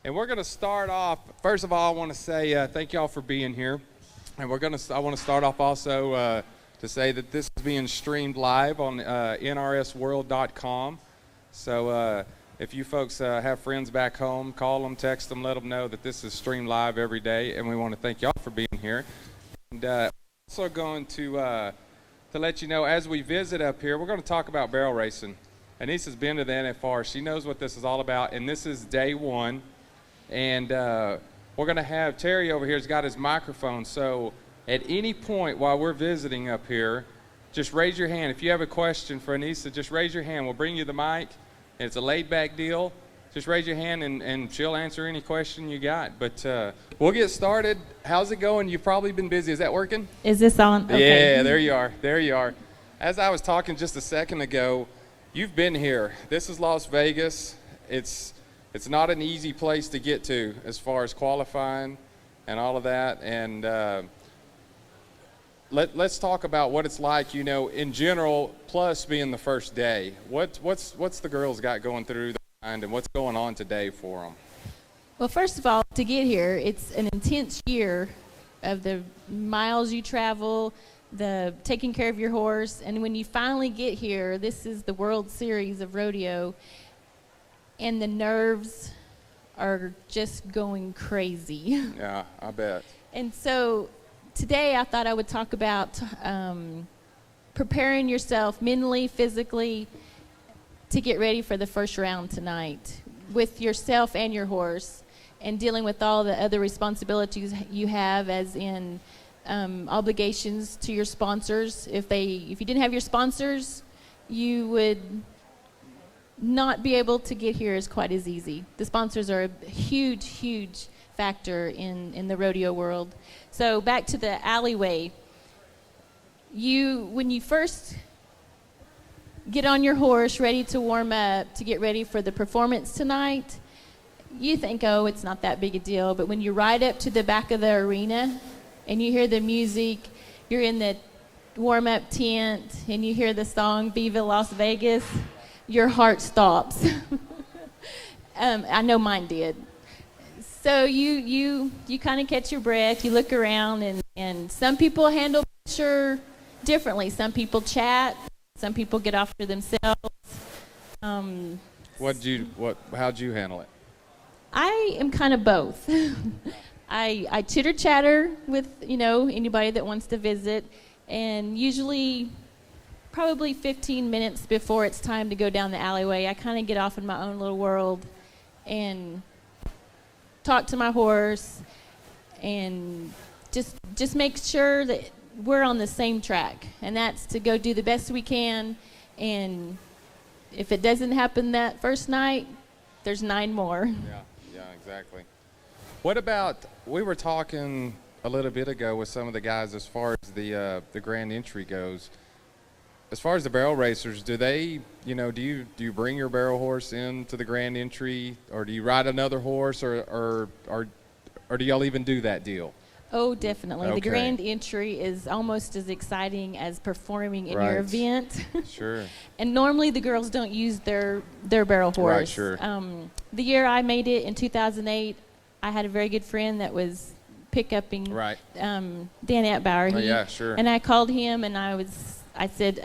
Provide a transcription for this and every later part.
And we're going to start off, first of all, I want to say thank y'all for being here. And I want to start off also to say that this is being streamed live on nrsworld.com. So if you folks have friends back home, call them, text them, let them know that this is streamed live every day. And we want to thank y'all for being here. And also going to let you know, as we visit up here, we're going to talk about barrel racing. Anesa's been to the NFR. She knows what this is all about. And this is day one. And we're going to have Terry over here has got his microphone. So at any point while we're visiting up here, just raise your hand. If you have a question for Annesa, just raise your hand. We'll bring you the mic. It's a laid-back deal. Just raise your hand, and she'll answer any question you got. But we'll get started. How's it going? You've probably been busy. Is that working? Is this on? Okay. Yeah, there you are. There you are. As I was talking just a second ago, you've been here. This is Las Vegas. It's not an easy place to get to as far as qualifying and all of that. And let's talk about what it's like, in general, plus being the first day. What's the girls got going through their mind, and what's going on today for them? Well, first of all, to get here, it's an intense year of the miles you travel, the taking care of your horse, and when you finally get here, this is the World Series of rodeo, and the nerves are just going crazy. Yeah, I bet. And so today I thought I would talk about preparing yourself mentally, physically, to get ready for the first round tonight with yourself and your horse, and dealing with all the other responsibilities you have, as in obligations to your sponsors. If you didn't have your sponsors, you would not be able to get here as quite as easy. The sponsors are a huge, huge factor in the rodeo world. So back to the Alleyway. When you first get on your horse, ready to warm up, to get ready for the performance tonight, you think, oh, it's not that big a deal. But when you ride up to the back of the arena and you hear the music, you're in the warm-up tent, and you hear the song Viva Las Vegas, your heart stops. I know mine did. So you kind of catch your breath, you look around, and some people handle pressure differently. Some people chat, some people get after themselves. How'd you handle it? I am kind of both. I chitter chatter with anybody that wants to visit, and usually probably 15 minutes before it's time to go down the alleyway, I kind of get off in my own little world and talk to my horse and just make sure that we're on the same track, and that's to go do the best we can. And if it doesn't happen that first night, there's 9 more. Yeah, exactly. What about, we were talking a little bit ago with some of the guys as far as the grand entry goes. As far as the barrel racers, do they, do you bring your barrel horse into the grand entry, or do you ride another horse, or do y'all even do that deal? Oh, definitely. Okay. The grand entry is almost as exciting as performing in your event. Sure. And normally the girls don't use their barrel horse. Right, sure. The year I made it in 2008, I had a very good friend that was pick-upping Dan Atbauer. Oh, yeah, sure. And I called him, and I said,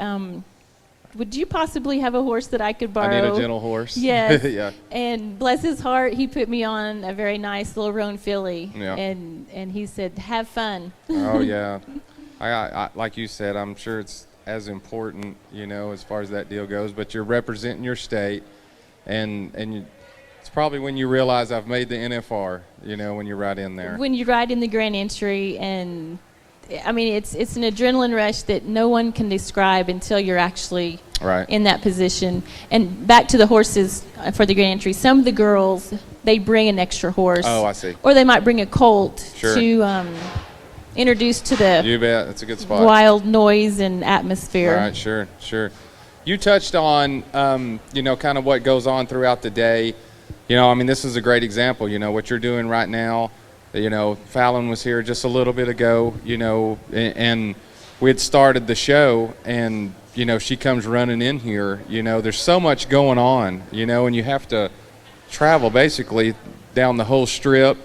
would you possibly have a horse that I could borrow? I need a gentle horse. Yes. Yeah. And bless his heart, he put me on a very nice little roan filly. Yeah. And he said, have fun. Oh, yeah. I like you said, I'm sure it's as important, as far as that deal goes, but you're representing your state, and it's probably when you realize I've made the NFR, when you're right in there. When you ride in the grand entry, and I mean, it's an adrenaline rush that no one can describe until you're actually in that position. And back to the horses for the grand entry, some of the girls, they bring an extra horse. Oh, I see. Or they might bring a colt to introduce to the you bet. That's a good spot. Wild noise and atmosphere. All right, sure. You touched on, kind of what goes on throughout the day. This is a great example, what you're doing right now. Fallon was here just a little bit ago, and we had started the show, and, she comes running in here. There's so much going on, and you have to travel basically down the whole strip,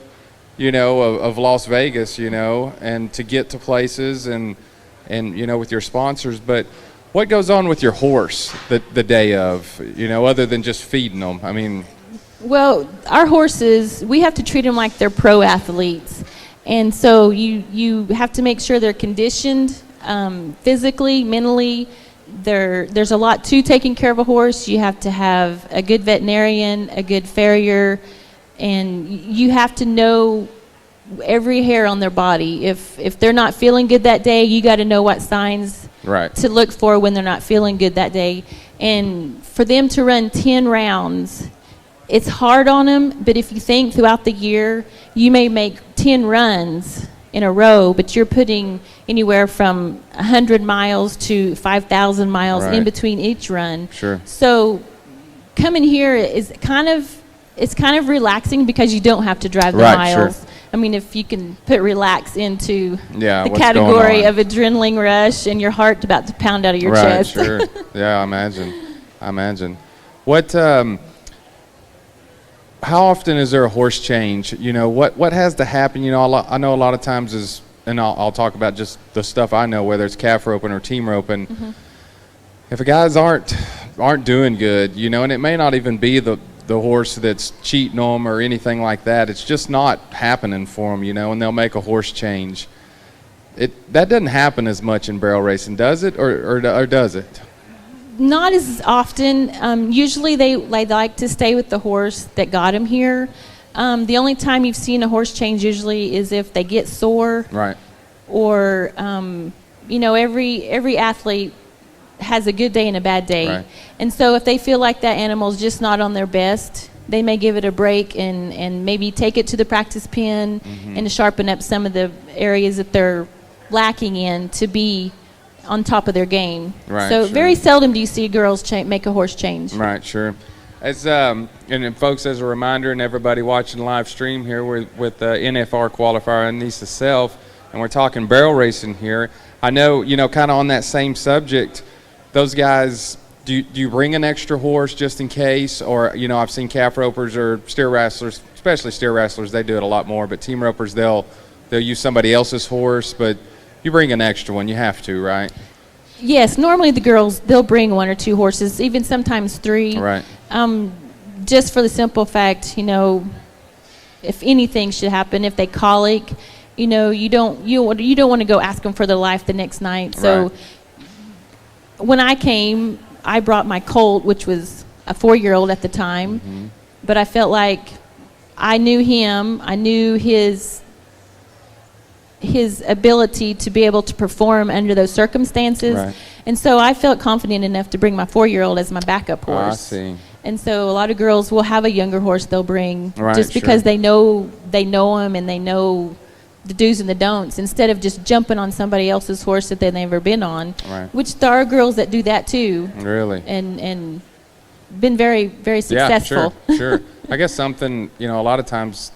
of Las Vegas, and to get to places and with your sponsors. But what goes on with your horse the day of, other than just feeding them? I mean, well, our horses, we have to treat them like they're pro athletes. And so you have to make sure they're conditioned physically, mentally. There's a lot to taking care of a horse. You have to have a good veterinarian, a good farrier, and you have to know every hair on their body. If they're not feeling good that day, you got to know what signs to look for when they're not feeling good that day. And for them to run 10 rounds, it's hard on them, but if you think throughout the year, you may make 10 runs in a row, but you're putting anywhere from 100 miles to 5,000 miles in between each run. Sure. So coming here is kind of relaxing because you don't have to drive the miles. Sure. I mean, if you can put relax into the category of adrenaline rush and your heart about to pound out of your chest. Sure. Yeah, I imagine. What? How often is there a horse change? What has to happen? I know a lot of times is, and I'll talk about just the stuff I know, whether it's calf roping or team roping. Mm-hmm. If the guys aren't doing good, and it may not even be the horse that's cheating them or anything like that. It's just not happening for them, and they'll make a horse change. That doesn't happen as much in barrel racing, does it, or does it? Not as often. Usually they like to stay with the horse that got them here. The only time you've seen a horse change usually is if they get sore. Right. Or, every athlete has a good day and a bad day. Right. And so if they feel like that animal's just not on their best, they may give it a break and maybe take it to the practice pen and to sharpen up some of the areas that they're lacking in to be on top of their game. Right, so sure. very seldom do you see girls make a horse change. Right, sure. As and folks, as a reminder, and everybody watching live stream here, we're with NFR qualifier Annesa Self, and we're talking barrel racing here. I know, kind of on that same subject, those guys, do you bring an extra horse just in case? Or, I've seen calf ropers or steer wrestlers, especially steer wrestlers, they do it a lot more, but team ropers, they'll use somebody else's horse, but you bring an extra one, you have to, right? Yes, normally the girls, they'll bring 1 or 2 horses, even sometimes 3. Right. Just for the simple fact, if anything should happen, if they colic, you don't want to go ask them for their life the next night. So when I came, I brought my colt, which was a 4-year-old at the time, but I felt like I knew him, I knew his ability to be able to perform under those circumstances. Right. And so I felt confident enough to bring my 4-year-old as my backup horse. I see. And so a lot of girls will have a younger horse they'll bring just because they know him and they know the do's and the don'ts instead of just jumping on somebody else's horse that they've never been on. Right. Which there are girls that do that too. Really. And been very, very successful. Yeah, sure. I guess something, a lot of times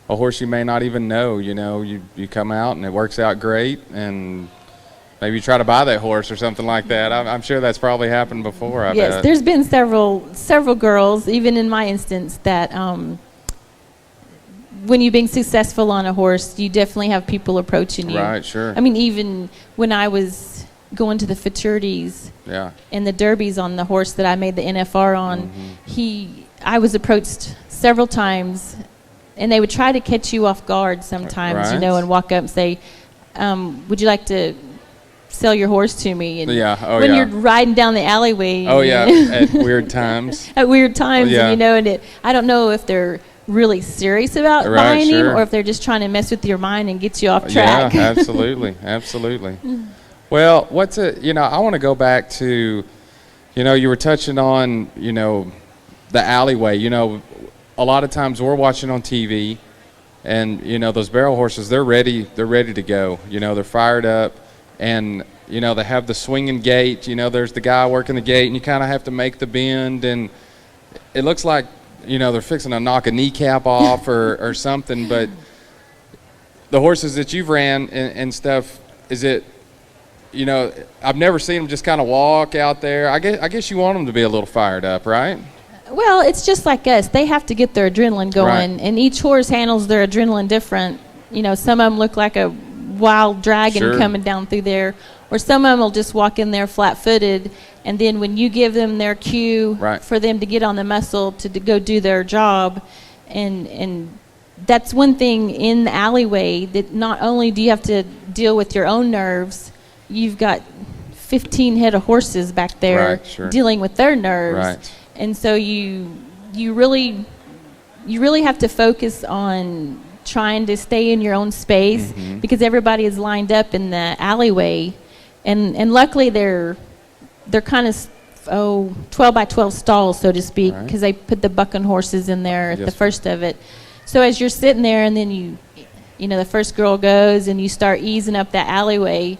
a horse you may not even know, you come out and it works out great, and maybe you try to buy that horse or something like that. I'm sure that's probably happened before. I bet. There's been several girls, even in my instance, that when you're being successful on a horse, you definitely have people approaching you. Right, sure. I mean, even when I was going to the futurities and the derbies on the horse that I made the NFR on, I was approached several times. And they would try to catch you off guard sometimes, and walk up and say, would you like to sell your horse to me? And when you're riding down the alleyway. At weird times. At weird times, and I don't know if they're really serious about buying him or if they're just trying to mess with your mind and get you off track. Yeah, absolutely. Well, I want to go back to, you were touching on, the Alleyway, a lot of times we're watching on TV, and those barrel horses, they're ready to go. They're fired up, and they have the swinging gait. There's the guy working the gate, and you kind of have to make the bend, and it looks like they're fixing to knock a kneecap off or something. But the horses that you've ran and stuff, is it? I've never seen them just kind of walk out there. I guess you want them to be a little fired up, right? Well, it's just like us. They have to get their adrenaline going, Right. and each horse handles their adrenaline different. You know, some of them look like a wild dragon Sure. coming down through there, or some of them will just walk in there flat-footed, and then when you give them their cue Right. for them to get on the muscle to go do their job, and that's one thing in the alleyway, that not only do you have to deal with your own nerves, you've got 15 head of horses back there Right, sure. dealing with their nerves. Right. And so you really have to focus on trying to stay in your own space, Mm-hmm. because everybody is lined up in the alleyway, and luckily they're kind of 12 by 12 stalls, so to speak, Right. because they put the bucking horses in there at Yes, the first of it. So as you're sitting there, and then you know, the first girl goes and you start easing up that alleyway.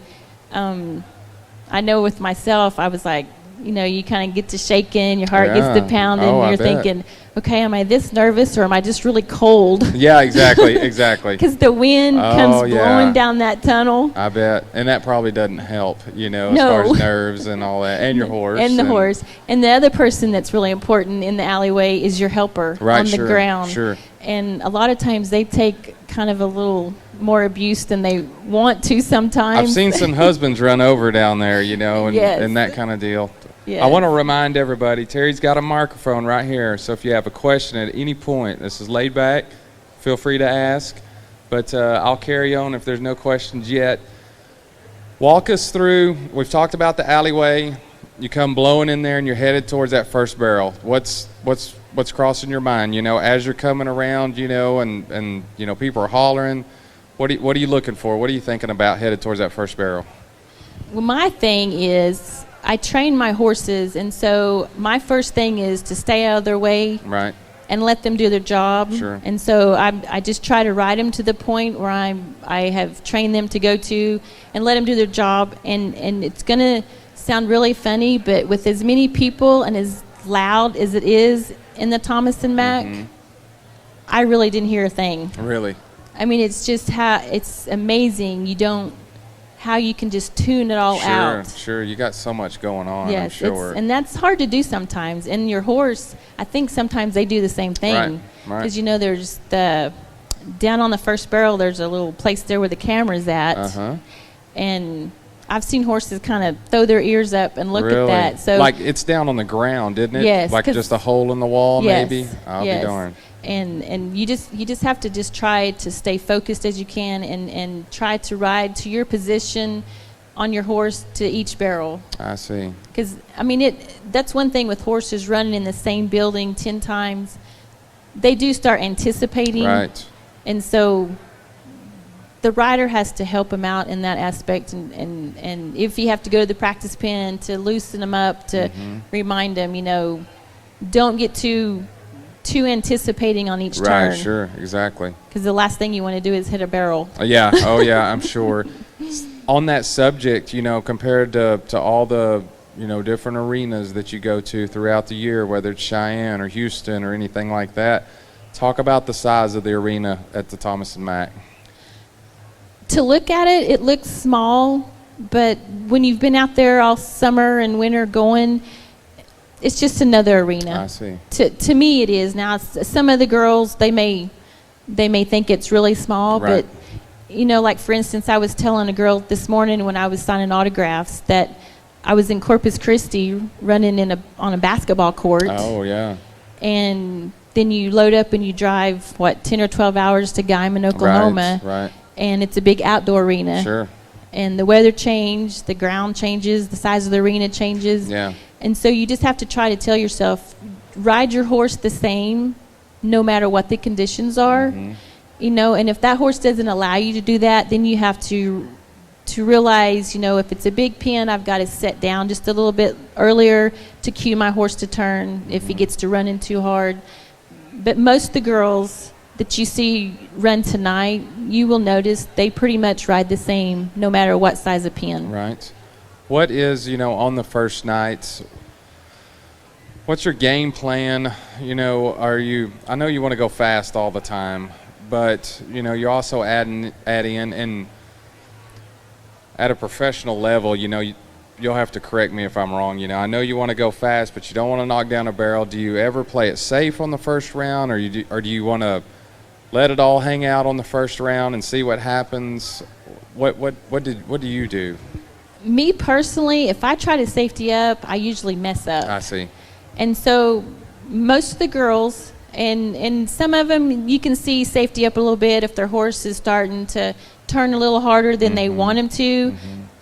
I know with myself, I was like, you know, you kind of get to shaking, your heart gets to Yeah. pounding, Oh, I you're bet. thinking, okay, am I this nervous, or am I just really cold? Yeah, exactly. Because the wind Oh, comes yeah. blowing down that tunnel. I bet. And that probably doesn't help, you know, as No. far as nerves and all that, and your horse. And the horse. And the other person that's really important in the alleyway is your helper Right, on the sure, ground. sure. And a lot of times they take kind of a little more abuse than they want to sometimes. I've seen some husbands run over down there, you know, and, Yes. and that kind of deal. Yes. I want to remind everybody, Terry's got a microphone right here, so if you have a question at any point, this is laid back, feel free to ask, but I'll carry on if there's no questions yet. Walk us through, we've talked about the alleyway, you come blowing in there and you're headed towards that first barrel. What's crossing your mind, you know, as you're coming around, you know, and you know, people are hollering. What are you looking for? What are you thinking about headed towards that first barrel? Well, my thing is, I train my horses, and so my first thing is to stay out of their way Right. and let them do their job. Sure. And so I just try to ride them to the point where I have trained them to go to, and let them do their job. And it's going to sound really funny, but with as many people and as loud as it is in the Thomas and Mack, Mm-hmm. I really didn't hear a thing. Really? I mean, it's just it's amazing. How you can just tune it all out. Sure. You got so much going on, Yes, I'm sure. and that's hard to do sometimes. And your horse, I think sometimes they do the same thing. Right. Because, you know, there's down on the first barrel, there's a little place there where the camera's at. Uh-huh. And I've seen horses kind of throw their ears up and look Really? at that. So like it's down on the ground, isn't it? Yes, Like 'cause- just a hole in the wall, yes, maybe? I'll yes. be darned. And you just have to just try to stay focused as you can, and try to ride to your position on your horse to each barrel. I see. Because, I mean, that's one thing with horses running in the same building 10 times. They do start anticipating. Right. And so the rider has to help them out in that aspect. And if you have to go to the practice pen to loosen them up, to Mm-hmm. remind them, you know, don't get too anticipating on each turn. Right, sure, exactly. Because the last thing you want to do is hit a barrel. Yeah, oh yeah, I'm sure. On that subject, you know, compared to all the, you know, different arenas that you go to throughout the year, whether it's Cheyenne or Houston or anything like that, talk about the size of the arena at the Thomas and Mack. To look at it, it looks small, but when you've been out there all summer and winter going, it's just another arena. I see. To me, it is. Now, some of the girls, they may think it's really small, Right. but, you know, like, for instance, I was telling a girl this morning when I was signing autographs that I was in Corpus Christi running on a basketball court. Oh, yeah. And then you load up and you drive, 10 or 12 hours to Guyman, Oklahoma. Right. And it's a big outdoor arena. Sure. And the weather changed, the ground changes, the size of the arena changes. Yeah. And so you just have to try to tell yourself, ride your horse the same no matter what the conditions are. Mm-hmm. You know, and if that horse doesn't allow you to do that, then you have to realize, you know, if it's a big pen, I've got to set down just a little bit earlier to cue my horse to turn if he gets to running too hard. But most of the girls that you see run tonight, you will notice they pretty much ride the same no matter what size of pen. Right. What is, you know, on the first night, what's your game plan? You know, I know you want to go fast all the time, but, you know, you're also add in, and at a professional level, you know, you'll have to correct me if I'm wrong. I know you want to go fast, but you don't want to knock down a barrel. Do you ever play it safe on the first round, or do you want to let it all hang out on the first round and see what happens? What do you do? Me personally, if I try to safety up, I usually mess up. I see. And so most of the girls, and some of them, you can see safety up a little bit if their horse is starting to turn a little harder than they want him to.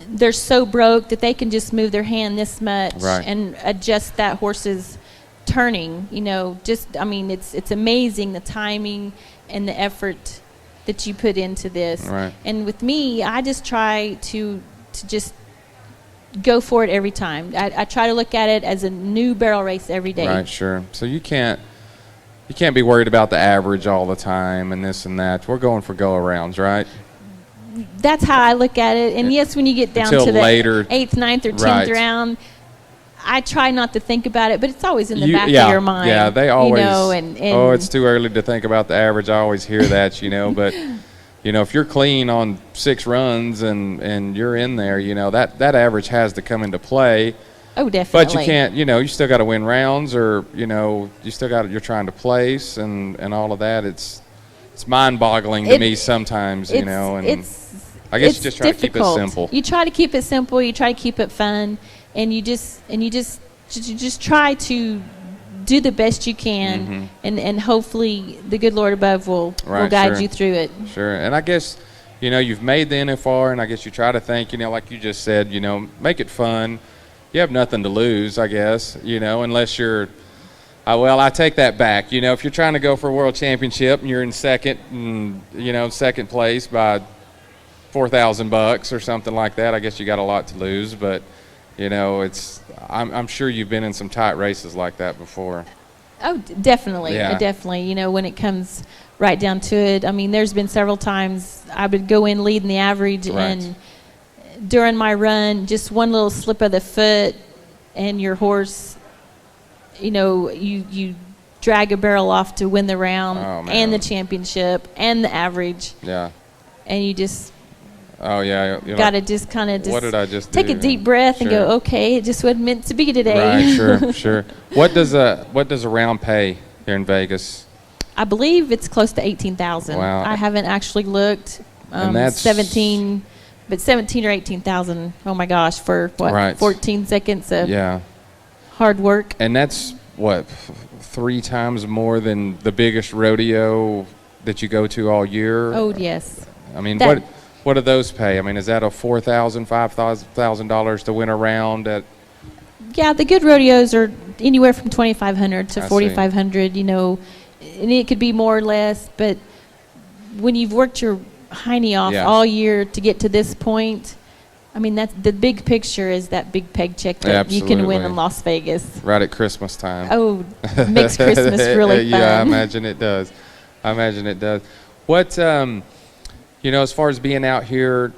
They're so broke that they can just move their hand this much and adjust that horse's turning. It's amazing the timing and the effort that you put into this. Right. And with me, I just try to just go for it every time. I try to look at it as a new barrel race every day. Right, sure. So you can't be worried about the average all the time and this and that. We're going for go-arounds, right? That's how I look at it. And yes, when you get down to the later, 8th, 9th, or 10th round, I try not to think about it, but it's always in the back of your mind. Yeah, they always, it's too early to think about the average. I always hear that, but, if you're clean on 6 runs and you're in there, that average has to come into play. Oh, definitely. But you can't, you still got to win rounds, or, you're trying to place and all of that. It's mind-boggling to me sometimes, and I guess you just try to keep it simple. You try to keep it simple. You try to keep it fun, and you just try to do the best you can, and hopefully the good Lord above will guide you through it. Sure. And I guess, you've made the NFR, and I guess you try to think, like you just said, make it fun. You have nothing to lose, I guess, unless you're I take that back. If you're trying to go for a world championship and you're in second place by $4,000 or something like that, I guess you got a lot to lose. But, I'm sure you've been in some tight races like that before. Oh, definitely. Yeah. Definitely. When it comes right down to it, there's been several times I would go in leading the average, and during my run, just one little slip of the foot and your horse, you drag a barrel off to win the round and the championship and the average. Yeah. And you just got to just kind of what did I just take do? a deep breath and go, okay, it just wasn't meant to be Right, today. sure. What does a round pay here in Vegas? I believe it's close to $18,000. Wow. I haven't actually looked. And that's 17 or 18,000. Oh my gosh, for what? 14 seconds of hard work. And that's what, 3 times more than the biggest rodeo that you go to all year? Oh yes. What do those pay? Is that a $4,000, $5,000 to win a round at? Yeah, the good rodeos are anywhere from $2,500 to $4,500. And it could be more or less, but when you've worked your hiney off all year to get to this point, that's the big picture is that big peg check that you can win in Las Vegas. Right at Christmas time. Oh, makes Christmas really fun. Yeah, I imagine it does. What, as far as being out here,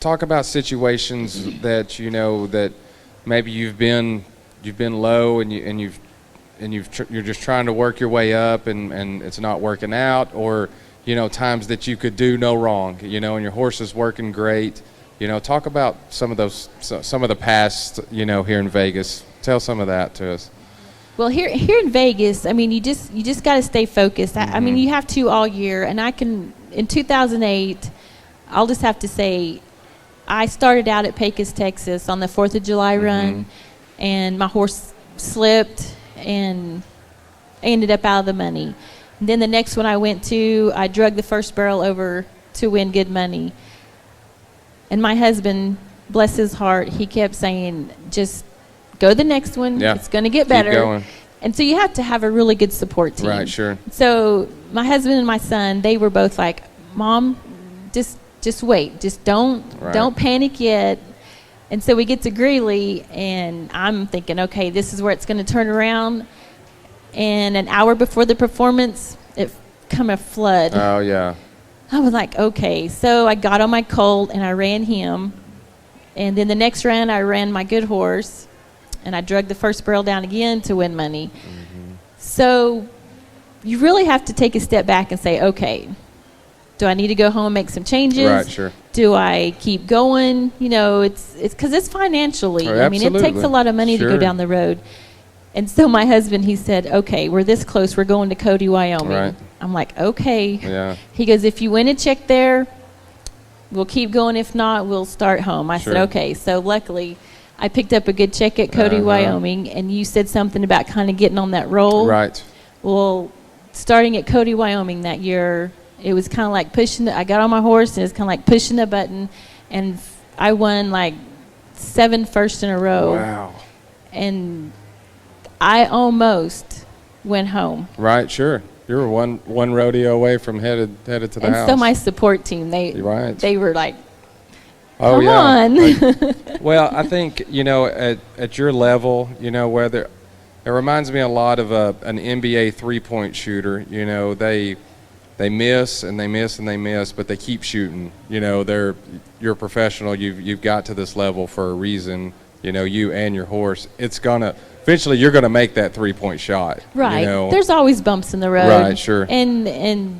talk about situations that, that maybe you've been low and you're just trying to work your way up and it's not working out, or times that you could do no wrong, and your horse is working great. Talk about some of the past, here in Vegas. Tell some of that to us. Well, here in Vegas, you just got to stay focused. You have to all year, and in 2008, I'll just have to say, I started out at Pecos, Texas on the 4th of July run, and my horse slipped and I ended up out of the money. And then the next one I went to, I drug the first barrel over to win good money. And my husband, bless his heart, he kept saying, just go to the next one. Yeah. It's going to get better. Keep going. And so you have to have a really good support team. Right, sure. So my husband and my son, they were both like, Mom, just wait. Just don't panic yet. And so we get to Greeley, and I'm thinking, okay, this is where it's going to turn around. And an hour before the performance, it come a flood. Oh, yeah. I was like, okay. So I got on my colt, and I ran him. And then the next round, I ran my good horse, and I drug the first barrel down again to win money. So you really have to take a step back and say, okay, do I need to go home and make some changes? Right, sure. Do I keep going? You know, it's because it's financially. Oh, I mean, it takes a lot of money to go down the road. And so my husband, he said, okay, we're this close. We're going to Cody, Wyoming. Right. I'm like, okay. Yeah. He goes, if you win a check there, we'll keep going. If not, we'll start home. I said, okay. So luckily, I picked up a good check at Cody, Wyoming. And you said something about kind of getting on that roll. Right. Well, starting at Cody, Wyoming that year, it was kind of like I got on my horse, and it was kind of like pushing a button. And I won like 7 firsts in a row. Wow. And I almost went home. Right, sure. You were one rodeo away from headed to the house. And so my support team, they were like, come on. Well, I think, you know, at your level, you know, whether it reminds me a lot of an NBA three-point shooter. You know, they miss and they miss and they miss, but they keep shooting. You know, you're a professional. You've got to this level for a reason. You know, you and your horse. Eventually, you're going to make that three-point shot. Right. You know? There's always bumps in the road. Right, sure. And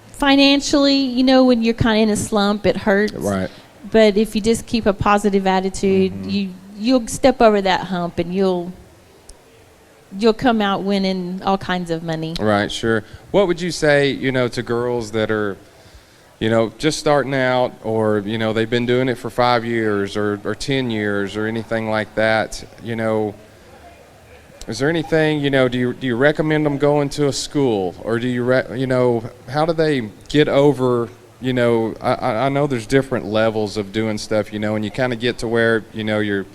financially, you know, when you're kind of in a slump, it hurts. Right. But if you just keep a positive attitude, you'll step over that hump, and you'll come out winning all kinds of money. Right, sure. What would you say, you know, to girls that are, you know, just starting out, or, you know, they've been doing it for 5 years or 10 years or anything like that? You know, is there anything, you know, do you recommend them going to a school, or do you know, how do they get over, you know, I know there's different levels of doing stuff, you know, and you kind of get to where, you know, you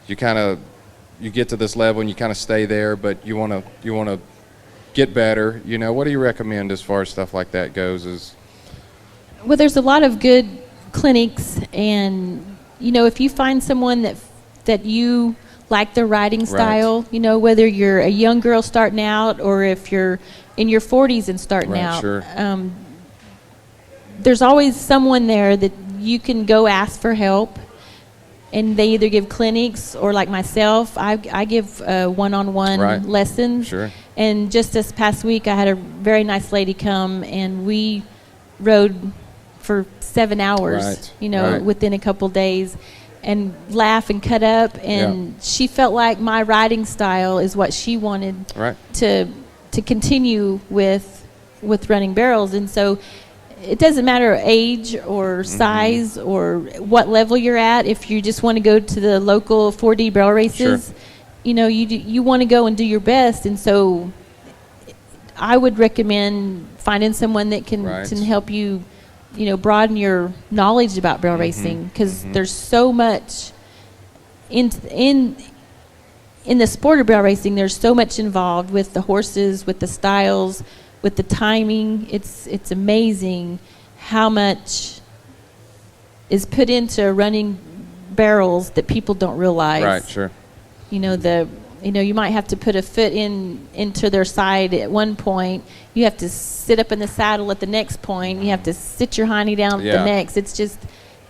get to this level and you kind of stay there, but you want to get better. You know, what do you recommend as far as stuff like that goes? Well, there's a lot of good clinics, and, you know, if you find someone that you like their riding style, you know, whether you're a young girl starting out or if you're in your 40s and starting out, sure. There's always someone there that you can go ask for help. And they either give clinics, or like myself, I give one-on-one lessons. Sure. And just this past week, I had a very nice lady come, and we rode for 7 hours, you know, within a couple days, and laugh and cut up. And she felt like my riding style is what she wanted to continue with running barrels. And so it doesn't matter age or size or what level you're at. If you just want to go to the local 4D barrel races, you know, you want to go and do your best. And so I would recommend finding someone that can help you, you know, broaden your knowledge about barrel racing, because there's so much in the sport of barrel racing. There's so much involved with the horses, with the styles, with the timing. It's amazing how much is put into running barrels that people don't realize. Right, sure. You know, you might have to put a foot into their side at one point. You have to sit up in the saddle at the next point. You have to sit your hiney down at the next. It's just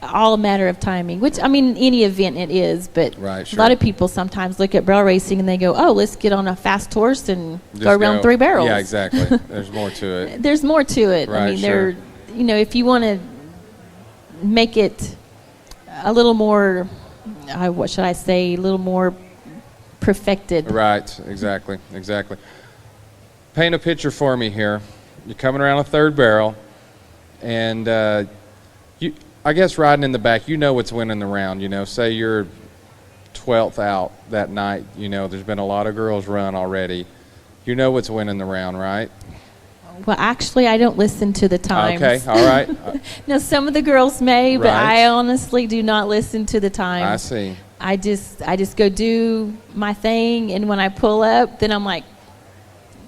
all a matter of timing, which, I mean, any event it is, but a lot of people sometimes look at barrel racing and they go, oh, let's get on a fast horse and just go around 3 barrels. Yeah, exactly. There's more to it. There's more to it. Right, I mean, you know, if you want to make it a little more, what should I say, a little more perfected. Right, exactly. Paint a picture for me here. You're coming around a 3rd barrel, and I guess riding in the back, you know what's winning the round. You know, say you're 12th out that night. You know, there's been a lot of girls run already. You know what's winning the round, right? Well, actually, I don't listen to the times. Okay, all right. Now, some of the girls may, but I honestly do not listen to the times. I see. I just go do my thing, and when I pull up, then I'm like,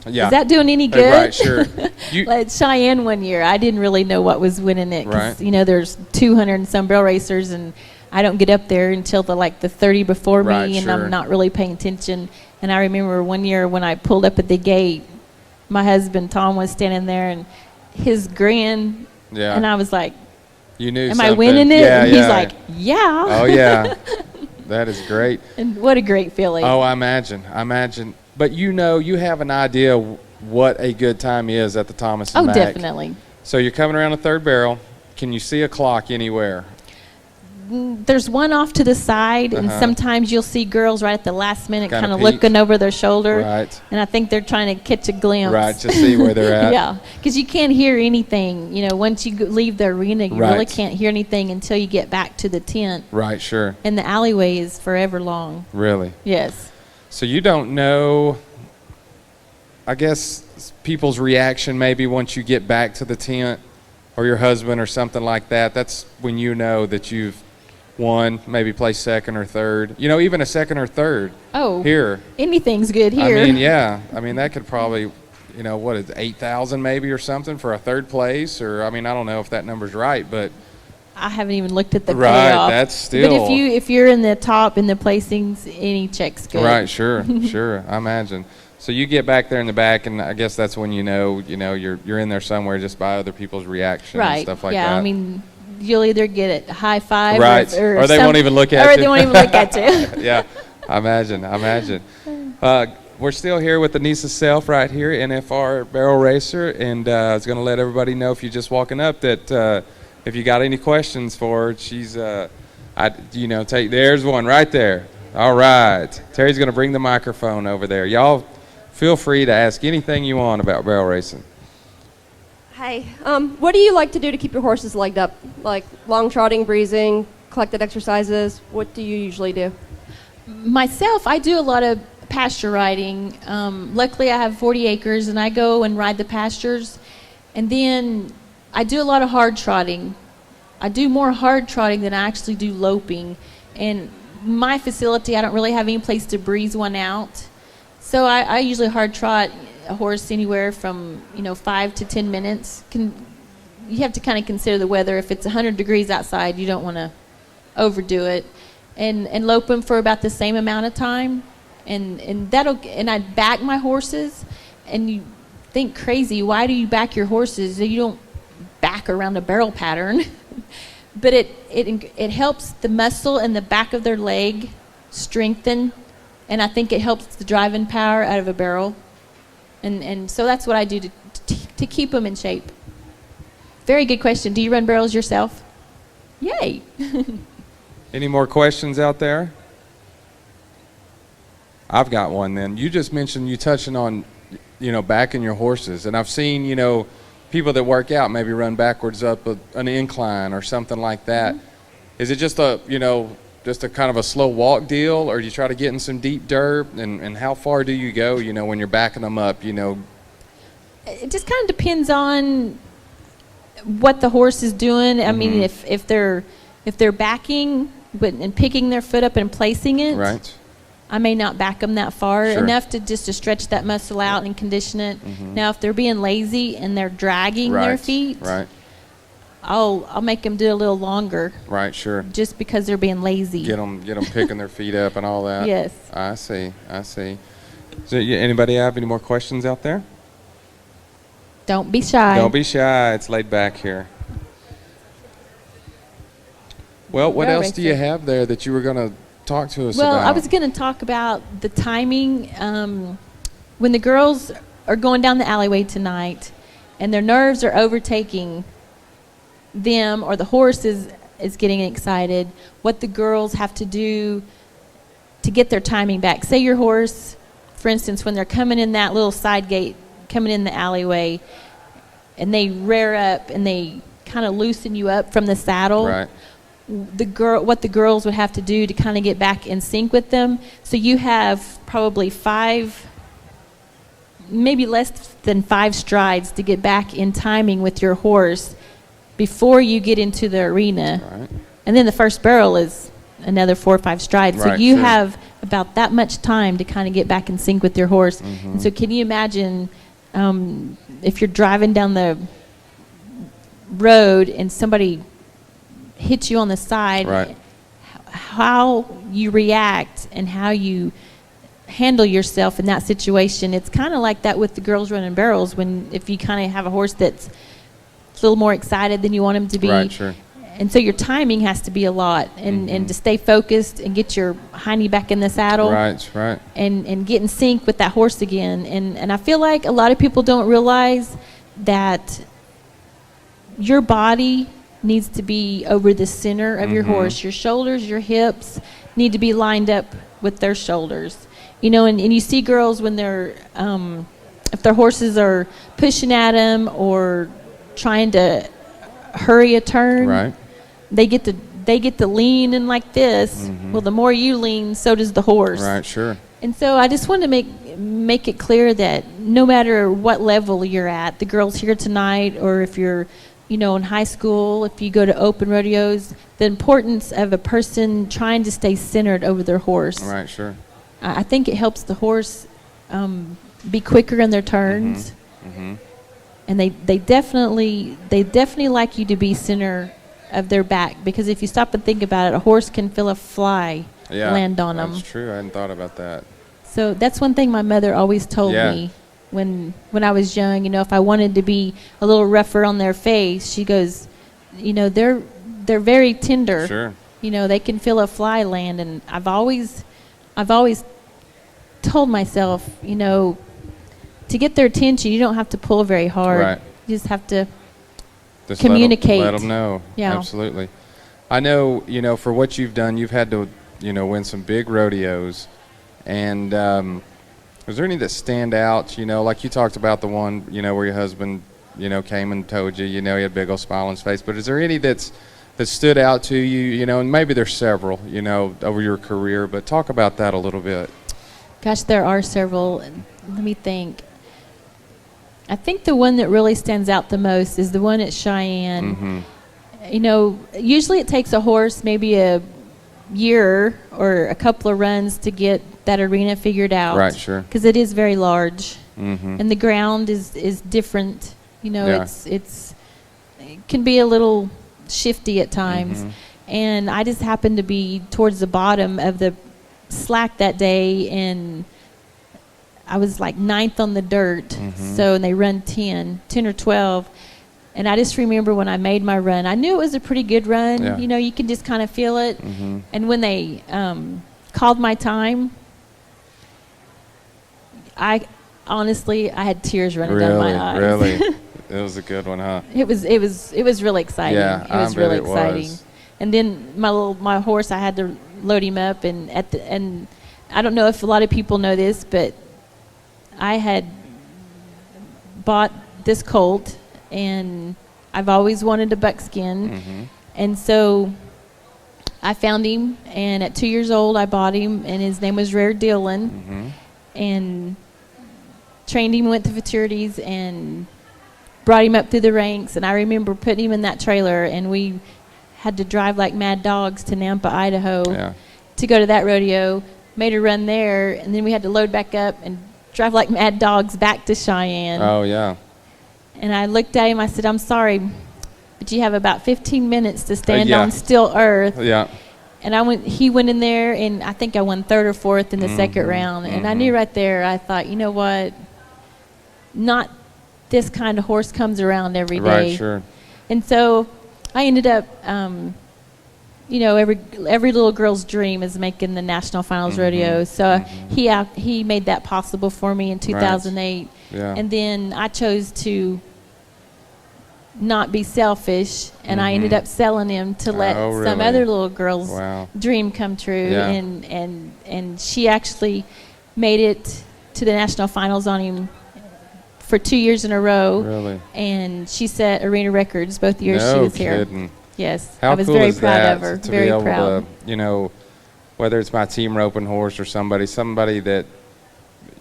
is that doing any good? Right, sure. Like Cheyenne one year, I didn't really know what was winning it. You know, there's 200 and some barrel racers, and I don't get up there until the 30 before me, and I'm not really paying attention. And I remember one year when I pulled up at the gate, my husband, Tom, was standing there, and his grin, and I was like, you knew am I winning it? And he's like, yeah. Oh, yeah. That is great. And what a great feeling. Oh, I imagine. But you know, you have an idea what a good time is at the Thomas and Mack. Oh, definitely. So you're coming around the third barrel. Can you see a clock anywhere? There's one off to the side, and sometimes you'll see girls right at the last minute kind of looking over their shoulder. Right. And I think they're trying to catch a glimpse. Right, to see where they're at. Yeah, because you can't hear anything. You know, once you leave the arena, you really can't hear anything until you get back to the tent. Right, sure. And the alleyway is forever long. Really? Yes. So you don't know, I guess, people's reaction maybe once you get back to the tent, or your husband or something like that. That's when you know that you've won, maybe placed second or third. You know, even a second or third. Oh. Here. Anything's good here. I mean, yeah. I mean, that could probably, you know, what is it, 8,000 maybe or something for a third place? Or, I mean, I don't know if that number's right, but. I haven't even looked at the right, payoff. That's still. But if you're in the top in the placings, any check's good. Right, sure, sure. I imagine. So you get back there in the back, and I guess that's when you know you're in there somewhere just by other people's reaction and stuff like that. Yeah, I mean, you'll either get a high five, right, or they won't even look at you. Or they won't even look at you. Yeah, I imagine. We're still here with Annesa Self right here, NFR Barrel Racer, and I was going to let everybody know if you're just walking up that if you got any questions for her, she's, there's one right there. All right. Terry's going to bring the microphone over there. Y'all feel free to ask anything you want about barrel racing. Hi. What do you like to do to keep your horses legged up? Like long trotting, breezing, collected exercises? What do you usually do? Myself, I do a lot of pasture riding. Luckily, I have 40 acres, and I go and ride the pastures. And then I do a lot of hard trotting. I do more hard trotting than I actually do loping. And my facility, I don't really have any place to breeze one out. So I usually hard trot a horse anywhere from 5 to 10 minutes. You have to kind of consider the weather. If it's 100 degrees outside, you don't want to overdo it. And lope them for about the same amount of time. And I back my horses. And you think crazy, why do you back your horses? You don't back around a barrel pattern. But it helps the muscle in the back of their leg strengthen, and I think it helps the driving power out of a barrel. And so that's what I do to keep them in shape. Very good question. Do you run barrels yourself? Yay. Any more questions out there? I've got one then. You just mentioned you touching on, backing your horses, and I've seen, people that work out maybe run backwards up an incline or something like that. Mm-hmm. Is it just a kind of a slow walk deal, or do you try to get in some deep dirt? And how far do you go, when you're backing them up, It just kind of depends on what the horse is doing. I mean, if they're backing and picking their foot up and placing it, right. I may not back them that far, sure. enough to stretch that muscle out and condition it. Mm-hmm. Now, if they're being lazy and they're dragging their feet, right. I'll make them do a little longer. Right, sure. Just because they're being lazy. Get them picking their feet up and all that. Yes. I see. So, anybody have any more questions out there? Don't be shy. Don't be shy. It's laid back here. Well, what else do you have there that you were going to talk to us about? Well, I was going to talk about the timing. When the girls are going down the alleyway tonight and their nerves are overtaking them, or the horse is getting excited, what the girls have to do to get their timing back. Say your horse, for instance, when they're coming in that little side gate, coming in the alleyway, and they rear up and they kind of loosen you up from the saddle. Right. What the girls would have to do to kind of get back in sync with them. So you have probably 5, maybe less than 5 strides to get back in timing with your horse before you get into the arena. Right. And then the first barrel is another 4 or 5 strides. Right, so you sure. have about that much time to kind of get back in sync with your horse. Mm-hmm. And so can you imagine if you're driving down the road and somebody hits you on the side, right. how you react and how you handle yourself in that situation. It's kind of like that with the girls running barrels, if you kind of have a horse that's a little more excited than you want him to be. Right, sure. And so your timing has to be a lot, and to stay focused and get your hiney back in the saddle. Right. And get in sync with that horse again. And I feel like a lot of people don't realize that your body needs to be over the center of your horse. Your shoulders, your hips need to be lined up with their shoulders. And you see girls when they're, if their horses are pushing at them or trying to hurry a turn, Right. they get to lean in like this. Well, the more you lean, so does the horse. Right, sure. And so I just wanted to make it clear that no matter what level you're at, the girls here tonight, or if you're, in high school, if you go to open rodeos, the importance of a person trying to stay centered over their horse. Right, sure. I think it helps the horse be quicker in their turns. And they definitely like you to be center of their back, because if you stop and think about it, a horse can feel a fly land on them. That's true. I hadn't thought about that. So that's one thing my mother always told me when I was young. If I wanted to be a little rougher on their face, she goes, they're very tender. Sure. They can feel a fly land, and I've always told myself, to get their attention, you don't have to pull very hard. Right. You just have to Just communicate. Let them know. Yeah. Absolutely. I know, for what you've done, you've had to, win some big rodeos. And is there any that stand out, like you talked about the one, where your husband, came and told you, he had a big old smile on his face. But is there any that stood out to you, and maybe there's several, over your career, but talk about that a little bit. Gosh, there are several. Let me think. I think the one that really stands out the most is the one at Cheyenne. Usually it takes a horse maybe a year or a couple of runs to get that arena figured out. Right, sure. Because it is very large. And the ground is different. It can be a little shifty at times. And I just happened to be towards the bottom of the slack that day, and I was like 9th on the dirt. So, and they run 10 or 12. And I just remember when I made my run, I knew it was a pretty good run. Yeah. You can just kind of feel it. And when they called my time, I had tears running down my eyes. Really? It was a good one, huh? It was really exciting. Yeah, it was I bet really it exciting. was. And then my horse, I had to load him up, and I don't know if a lot of people know this, but I had bought this colt, and I've always wanted a buckskin. And so I found him, and at 2 years old I bought him, and his name was Rare Dylan. And trained him, went to futurities, and brought him up through the ranks. And I remember putting him in that trailer, and we had to drive like mad dogs to Nampa, Idaho to go to that rodeo. Made a run there, and then we had to load back up and drive like mad dogs back to Cheyenne. Oh, yeah. And I looked at him, I said, "I'm sorry, but you have about 15 minutes to stand on still earth." Yeah. And he went in there, and I think I won 3rd or 4th in the second round. And I knew right there, I thought, you know what? Not this kind of horse comes around every day. Right, sure. And so I ended up, every little girl's dream is making the National Finals Rodeo. So he made that possible for me in 2008. Yeah. And then I chose to not be selfish, and I ended up selling him to let some other little girl's dream come true. Yeah. And she actually made it to the National Finals on him for 2 years in a row. Really? And she set arena records both years she was here. Kidding. Yes. How I was cool very is proud that, of her. to Very be able proud. to, whether it's my team roping horse or somebody that,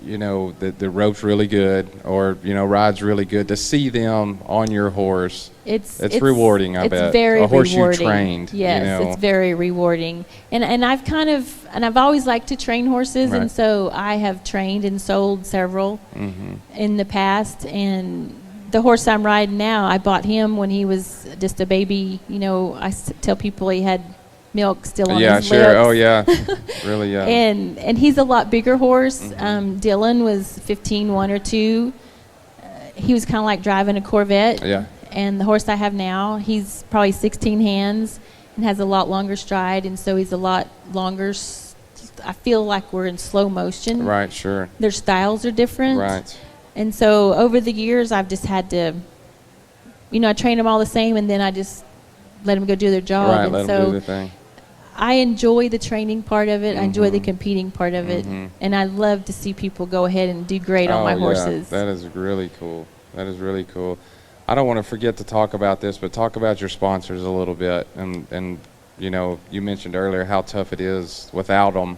the rope's really good, or, rides really good, to see them on your horse. It's rewarding, I bet. It's very a horse rewarding. you trained. Yes, it's very rewarding. And I've always liked to train horses, and so I have trained and sold several in the past. And the horse I'm riding now, I bought him when he was just a baby. I tell people he had milk still on his lips. Oh, yeah. Really young. And he's a lot bigger horse. Dylan was 1 or 2. He was kind of like driving a Corvette. Yeah. And the horse I have now, he's probably 16 hands and has a lot longer stride, and so he's a lot longer. I feel like we're in slow motion. Right, sure. Their styles are different. Right. And so over the years, I've just had to I train them all the same, and then I just let them go do their job. Right, and let so them do their thing. I enjoy the training part of it. I enjoy the competing part of it. And I love to see people go ahead and do great on my horses. That is really cool. That is really cool. I don't want to forget to talk about this, but talk about your sponsors a little bit. And you mentioned earlier how tough it is without them.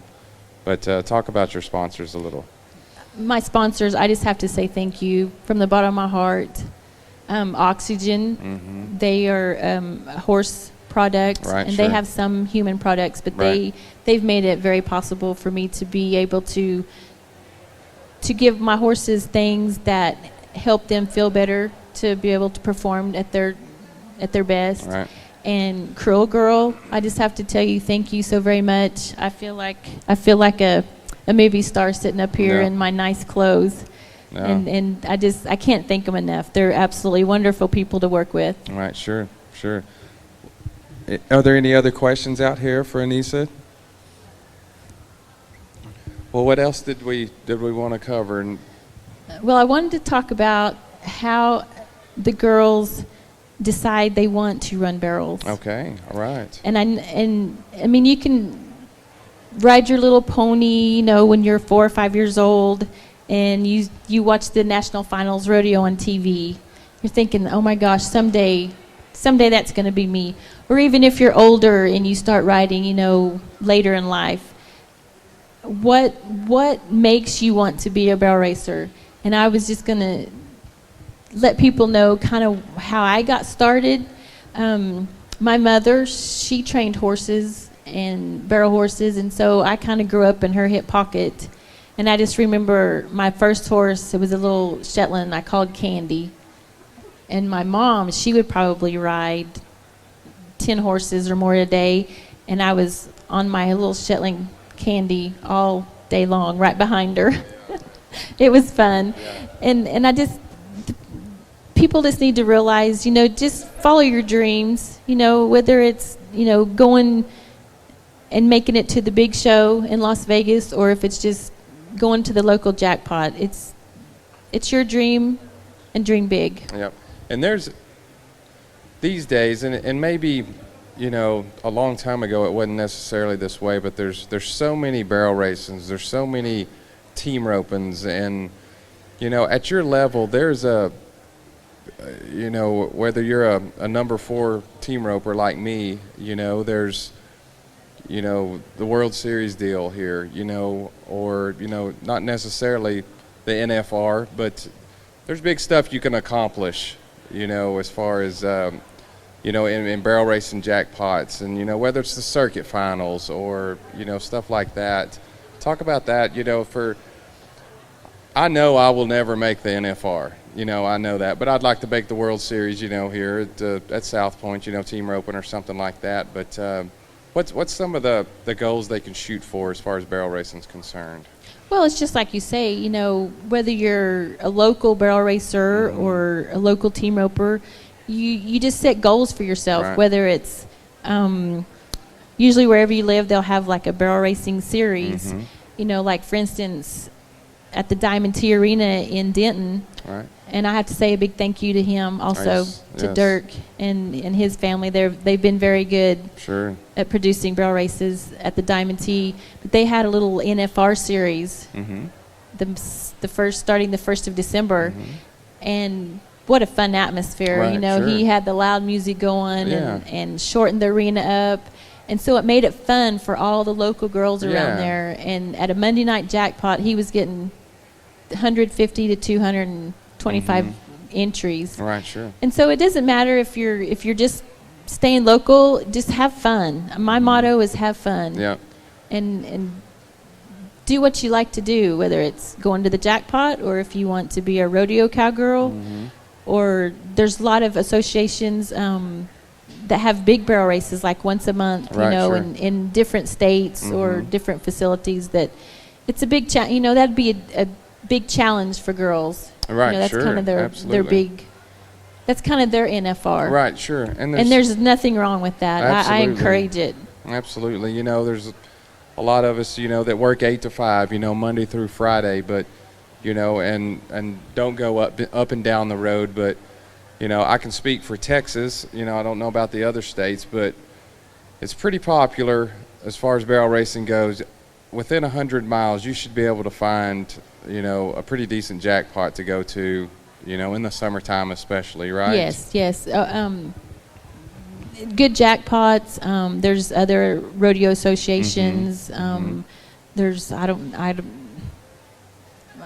But talk about your sponsors a little. My sponsors, I just have to say thank you from the bottom of my heart. Oxygen, they are a horse product, right, and sure. they have some human products, but Right. they've made it very possible for me to be able to give my horses things that help them feel better, to be able to perform at their best. Right. And Cruel Girl, I just have to tell you, thank you so very much. I feel like a movie star sitting up here Yeah. in my nice clothes. Yeah. And I can't thank them enough. They're absolutely wonderful people to work with. Right, sure. Are there any other questions out here for Annesa? Well, what else did we want to cover? Well, I wanted to talk about how the girls decide they want to run barrels. Okay, all right. And I mean, you can ride your little pony, when you're 4 or 5 years old, and you watch the National Finals Rodeo on TV. You're thinking, oh my gosh, someday that's going to be me. Or even if you're older and you start riding, later in life, what makes you want to be a barrel racer? And I was just going to let people know kind of how I got started. My mother, she trained horses and barrel horses, and so I kind of grew up in her hip pocket. And I just remember my first horse, it was a little Shetland I called Candy. And my mom, she would probably ride 10 horses or more a day, and I was on my little Shetland Candy all day long, right behind her. It was fun. And people just need to realize, just follow your dreams, whether it's, going and making it to the big show in Las Vegas, or if it's just going to the local jackpot. It's your dream, and dream big. Yep. And there's these days, and maybe, a long time ago it wasn't necessarily this way, but there's so many barrel races, there's so many team ropings, and, at your level, there's whether you're a number 4 team roper like me, there's, the World Series deal here, or, not necessarily the NFR, but there's big stuff you can accomplish, as far as, in barrel racing jackpots, and, whether it's the circuit finals or, stuff like that. Talk about that, I know I will never make the NFR, I know that, but I'd like to make the World Series, here at South Point, team roping or something like that. But what's some of the goals they can shoot for as far as barrel racing is concerned? Well, it's just like you say, whether you're a local barrel racer or a local team roper, you just set goals for yourself, Right. whether it's usually wherever you live, they'll have like a barrel racing series. Like for instance, at the Diamond T Arena in Denton. Right. And I have to say a big thank you to him also, Nice. to Yes. Dirk and his family. They've been very good Sure. at producing barrel races at the Diamond T. But they had a little NFR series, the first starting the 1st of December, and what a fun atmosphere. Right, sure. He had the loud music going Yeah. and shortened the arena up. And so it made it fun for all the local girls around Yeah. there. And at a Monday night jackpot, he was getting 150 to 225 entries. Right, sure. And so it doesn't matter if you're just staying local, just have fun. My motto is have fun. Yeah. And do what you like to do, whether it's going to the jackpot or if you want to be a rodeo cowgirl, or there's a lot of associations that have big barrel races like once a month, Right, sure. in different states or different facilities. That it's a big that'd be a big challenge for girls. Right, That's sure. kind of their Absolutely. big. That's kind of their NFR. Right, sure. And there's nothing wrong with that. I Absolutely. encourage it. Absolutely. There's a lot of us, that work 8 to 5, Monday through Friday, but, and don't go up and down the road, but, I can speak for Texas. I don't know about the other states, but it's pretty popular as far as barrel racing goes. Within 100 miles, you should be able to find, a pretty decent jackpot to go to, in the summertime especially, right? Yes. Good jackpots. There's other rodeo associations. There's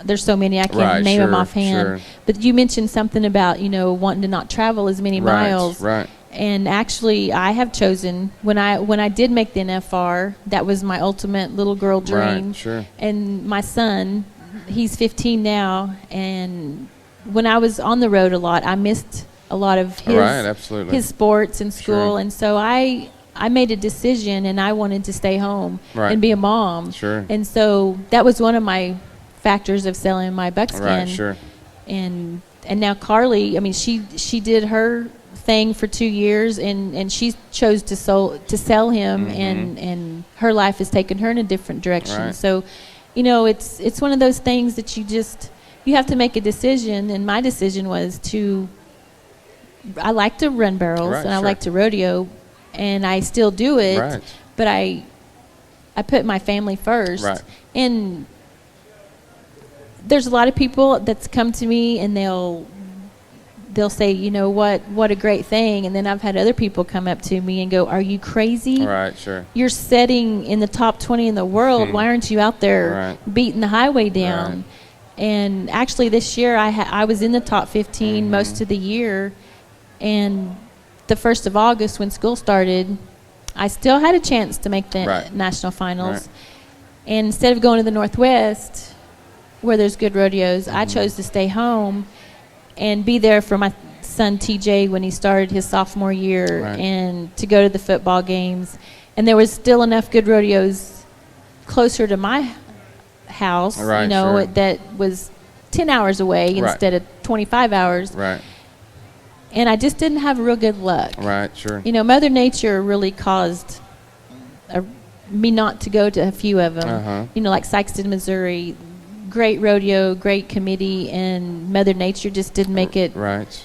there's so many I can't name them offhand. Sure. But you mentioned something about wanting to not travel as many miles. Right. And actually, I have chosen when I did make the NFR, that was my ultimate little girl dream. Right. Sure. And my son, he's 15 now, and when I was on the road a lot, I missed a lot of his sports in school, sure. And so I made a decision, and I wanted to stay home and be a mom. Sure. And so that was one of my factors of selling my buckskin. Right. Sure. And now Carly, I mean, she did her thing for 2 years, and she chose to sell him, and her life has taken her in a different direction. Right. So, it's one of those things that you have to make a decision, and my decision was I like to run barrels, and I like to rodeo, and I still do it, but I put my family first. Right. And there's a lot of people that's come to me, and they'll say, what a great thing. And then I've had other people come up to me and go, are you crazy? Right, sure. You're setting in the top 20 in the world. Why aren't you out there beating the highway down? Right. And actually this year I was in the top 15 most of the year. And the 1st of August when school started, I still had a chance to make the national finals. Right. And instead of going to the Northwest where there's good rodeos, I chose to stay home and be there for my son TJ when he started his sophomore year, and to go to the football games. And there was still enough good rodeos closer to my house, that was 10 hours away instead of 25 hours. Right. And I just didn't have real good luck. Right, sure. Mother Nature really caused me not to go to a few of them. Like Sykeston, Missouri, great rodeo, great committee, and Mother Nature just didn't make it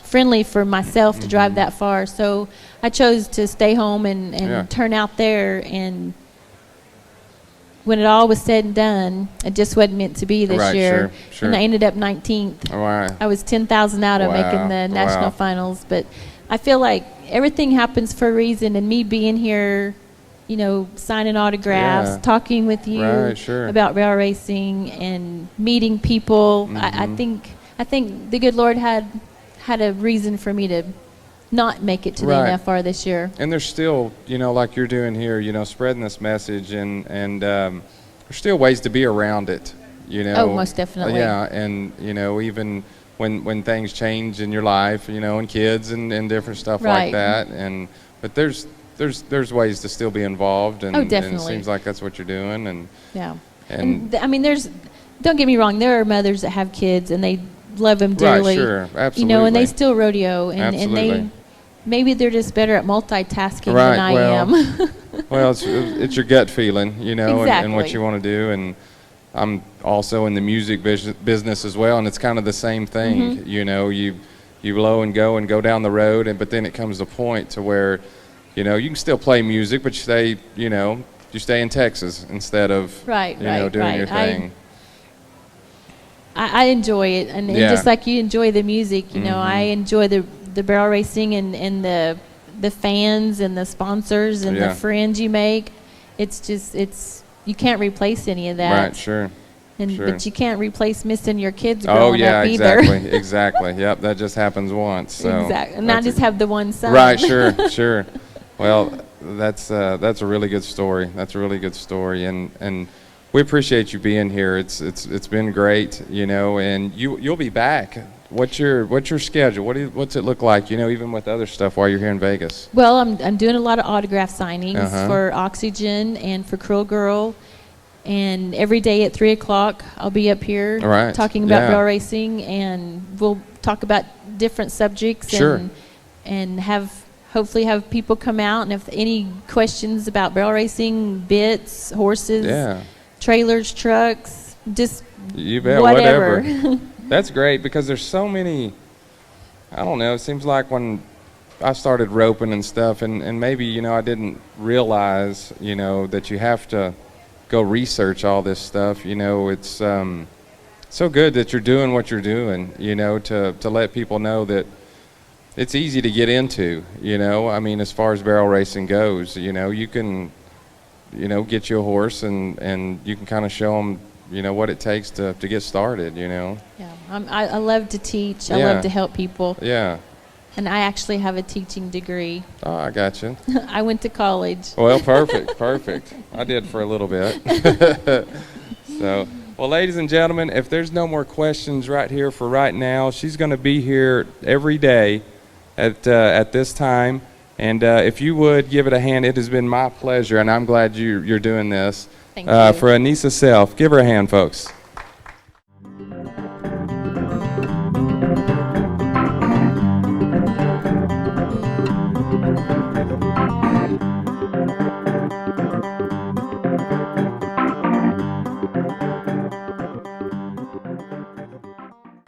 friendly for myself to drive that far. So I chose to stay home and turn out there. And when it all was said and done, it just wasn't meant to be this year. Sure. And I ended up 19th. I was 10,000 out of making the national finals. But I feel like everything happens for a reason, and me being here, signing autographs, talking with you about rail racing and meeting people. I think the good Lord had a reason for me to not make it to the NFR this year. And there's still, like you're doing here, spreading this message, and there's still ways to be around it, Oh, most definitely. Yeah, and, even when things change in your life, and kids and different stuff like that. But there's ways to still be involved, and, definitely. And it seems like that's what you're doing. And I mean, don't get me wrong, there are mothers that have kids and they love them dearly. Right, sure, absolutely. And they still rodeo, and maybe they're just better at multitasking than I am. Well, it's your gut feeling, Exactly. and what you want to do. And I'm also in the music business as well, and it's kind of the same thing. You blow and go down the road, but then it comes a point to where you can still play music, but you stay in Texas instead of doing your thing. I enjoy it, and just like you enjoy the music, I enjoy the barrel racing and the fans and the sponsors and the friends you make. It's you can't replace any of that. Right, sure. But you can't replace missing your kids growing up either. Exactly. Yep, that just happens once. So exactly. And I just have the one son. Right, sure. Well, that's a really good story. That's a really good story, and we appreciate you being here. It's been great, and you'll be back. What's your schedule? What's it look like? Even with other stuff while you're here in Vegas. Well, I'm doing a lot of autograph signings for Oxygen and for Cruel Girl, and every day at 3:00 I'll be up here talking about barrel racing, and we'll talk about different subjects and hopefully have people come out, and if any questions about barrel racing, bits, horses, trailers, trucks, just you bet, whatever. That's great, because there's so many I don't know. It seems like when I started roping and stuff, and maybe, you know, I didn't realize, you know, that you have to go research all this stuff. You know, it's so good that you're doing what you're doing, you know, to let people know that it's easy to get into, you know. I mean, as far as barrel racing goes, you know, you can, you know, get you a horse and you can kind of show them, you know, what it takes to get started, you know. Yeah, I love to teach. I Yeah. love to help people. Yeah. And I actually have a teaching degree. Oh, I got you. I went to college. Well, perfect, perfect. I did for a little bit. So, well, ladies and gentlemen, if there's no more questions right here for right now, she's going to be here every day at this time. And if you would give it a hand, it has been my pleasure, and I'm glad you're doing this. Thank you. For Annesa Self. Give her a hand, folks.